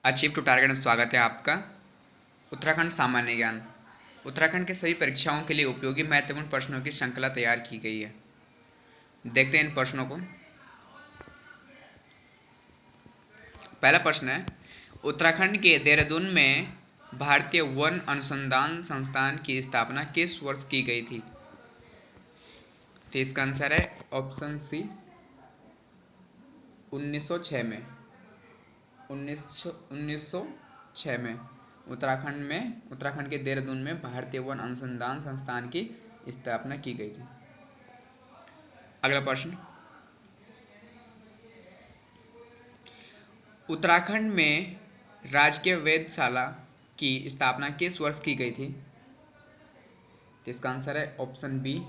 Achieve to target में स्वागत है आपका। उत्तराखंड सामान्य ज्ञान। उत्तराखंड के सभी परीक्षाओं के लिए उपयोगी महत्वपूर्ण प्रश्नों की श्रृंखला तैयार की गई है। देखते हैं इन प्रश्नों को। पहला प्रश्न है, उत्तराखंड के देहरादून में भारतीय वन अनुसंधान संस्थान की स्थापना किस वर्ष की गई थी? तो इसका आंसर है ऑप्शन सी 1906 में। 1906 में उत्तराखंड के देहरादून में भारतीय वन अनुसंधान संस्थान की स्थापना की गई थी। अगला प्रश्न, उत्तराखंड में राजकीय वेधशाला की स्थापना किस वर्ष की गई थी? तो इसका आंसर है ऑप्शन बी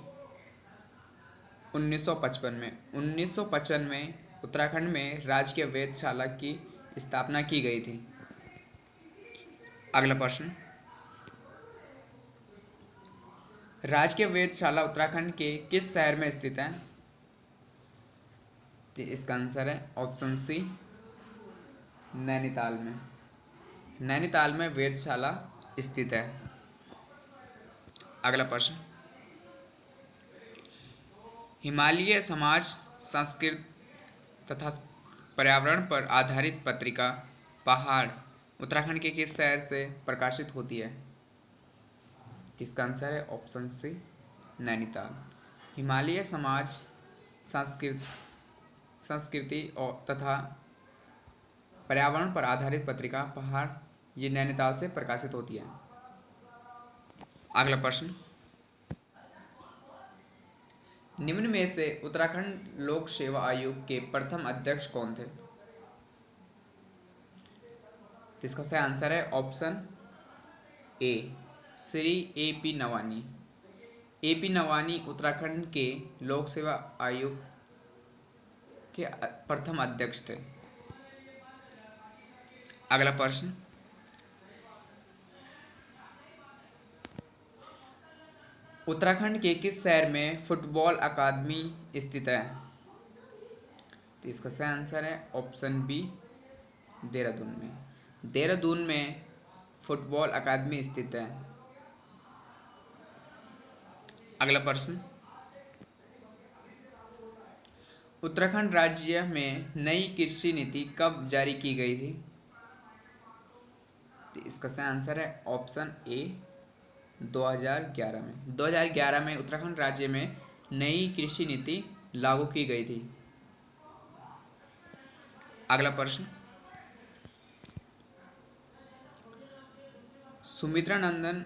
1955 में। 1955 में उत्तराखंड में राजकीय वेधशाला की स्थापना की गई थी। अगला प्रश्न, राजकीय वेधशाला उत्तराखंड के किस शहर में स्थित है? तो इसका आंसर है ऑप्शन सी नैनीताल में। नैनीताल में वेधशाला स्थित है। अगला प्रश्न, हिमालय समाज संस्कृत तथा पर्यावरण पर आधारित पत्रिका पहाड़ उत्तराखंड के किस शहर से प्रकाशित होती है? इसका आंसर है ऑप्शन सी नैनीताल। हिमालय समाज संस्कृति और तथा पर्यावरण पर आधारित पत्रिका पहाड़ ये नैनीताल से प्रकाशित होती है। अगला प्रश्न, निम्न में से उत्तराखंड लोक सेवा आयोग के प्रथम अध्यक्ष कौन थे? इसका सही आंसर है option A Shri A P. Navani. A P. Navani Uttarakhand के लोक सेवा आयोग के प्रथम अध्यक्ष थे। अगला प्रश्न, उत्तराखंड के किस शहर में फुटबॉल अकादमी स्थित है? तो इसका सही आंसर है ऑप्शन बी देहरादून में। देहरादून में फुटबॉल अकादमी स्थित है। अगला प्रश्न, उत्तराखंड राज्य में नई कृषि नीति कब जारी की गई थी? तो इसका सही आंसर है ऑप्शन ए 2011 में। 2011 में उत्तराखंड राज्य में नई कृषि नीति लागू की गई थी। अगला प्रश्न, सुमित्रा नंदन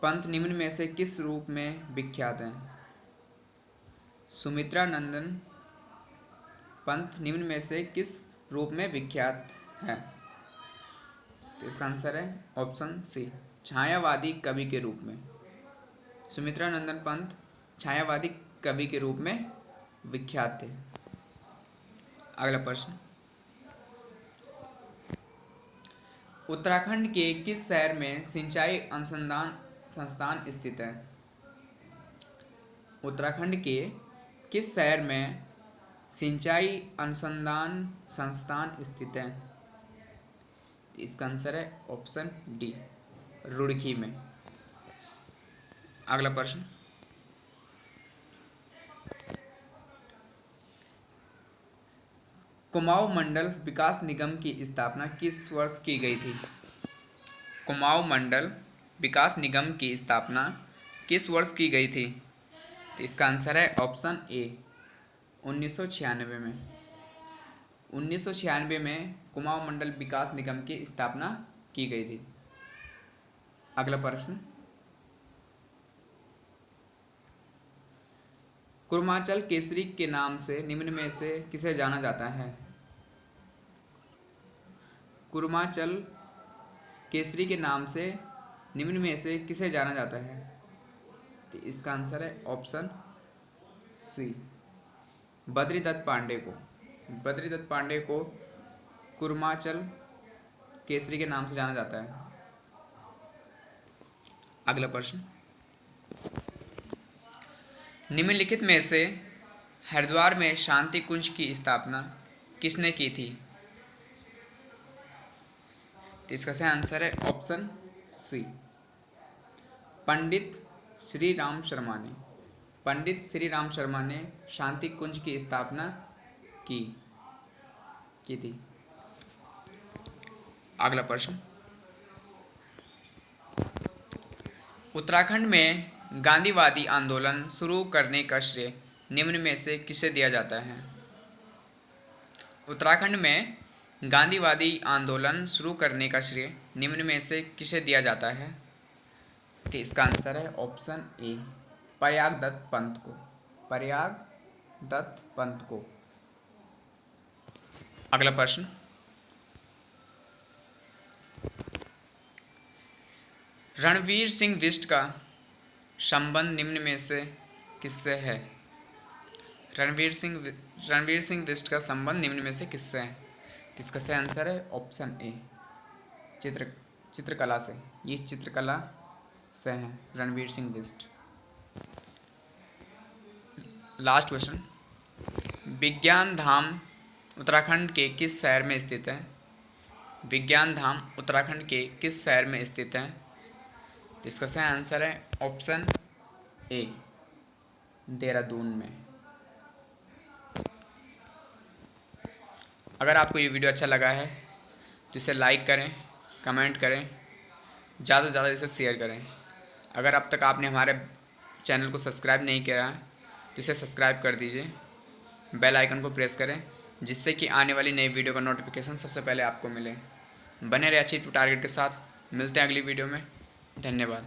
पंत निम्न में से किस रूप में विख्यात हैं? सुमित्रा नंदन पंत निम्न में से किस रूप में विख्यात है? तो इसका आंसर है ऑप्शन सी छायावादी कवि के रूप में। सुमित्रा नंदन पंत छायावादी कवि के रूप में विख्यात थे। अगला प्रश्न, उत्तराखंड के किस शहर में सिंचाई अनुसंधान संस्थान स्थित है? उत्तराखंड के किस शहर में सिंचाई अनुसंधान संस्थान स्थित है? इसका आंसर है ऑप्शन डी रुड़की में। अगला प्रश्न, कुमाऊं मंडल विकास निगम की स्थापना किस वर्ष की गई थी? कुमाऊं मंडल विकास निगम की स्थापना किस वर्ष की गई थी? तो इसका आंसर है ऑप्शन ए 1996 में। 1996 में कुमाऊं मंडल विकास निगम की स्थापना की गई थी। अगला प्रश्न, कुर्माचल केसरी के नाम से निम्न में से किसे जाना जाता है? कुर्माचल केसरी के नाम से निम्न में से किसे जाना जाता है? तो इसका आंसर है ऑप्शन सी बद्रीदत्त पांडे को। बद्रीदत्त पांडे को कुर्माचल केसरी के नाम से जाना जाता है। अगला प्रश्न, निम्नलिखित में से हरिद्वार में शांति कुंज की स्थापना किसने की थी? तो इसका सही आंसर है ऑप्शन सी। पंडित श्री राम शर्मा ने शांति कुंज की स्थापना की थी। अगला प्रश्न, उत्तराखंड में गांधीवादी आंदोलन शुरू करने का श्रेय निम्न में से किसे दिया जाता है? उत्तराखंड में गांधीवादी आंदोलन शुरू करने का श्रेय निम्न में से किसे दिया जाता है? तो इसका आंसर है ऑप्शन ए, प्रयाग दत्त पंत को। अगला प्रश्न, रणवीर सिंह बिष्ट का संबंध निम्न में से किससे है? रणवीर सिंह बिष्ट का संबंध निम्न में से किससे है? तो इसका सही आंसर है ऑप्शन ए, चित्रकला से। ये चित्रकला से हैं रणवीर सिंह बिष्ट। लास्ट क्वेश्चन, विज्ञान धाम उत्तराखंड के किस शहर में स्थित है? विज्ञान धाम उत्तराखंड के किस शहर में स्थित है? तो इसका सही आंसर है ऑप्शन ए, देहरादून में। अगर आपको ये वीडियो अच्छा लगा है तो इसे लाइक करें, कमेंट करें, ज़्यादा से ज़्यादा इसे शेयर करें। अगर अब तक आपने हमारे चैनल को सब्सक्राइब नहीं किया तो इसे सब्सक्राइब कर दीजिए, बेल आइकन को प्रेस करें, जिससे कि आने वाली नई वीडियो का नोटिफिकेशन सबसे पहले आपको मिले। बने रहे अचीव टू टारगेट के साथ। मिलते हैं अगली वीडियो में। धन्यवाद।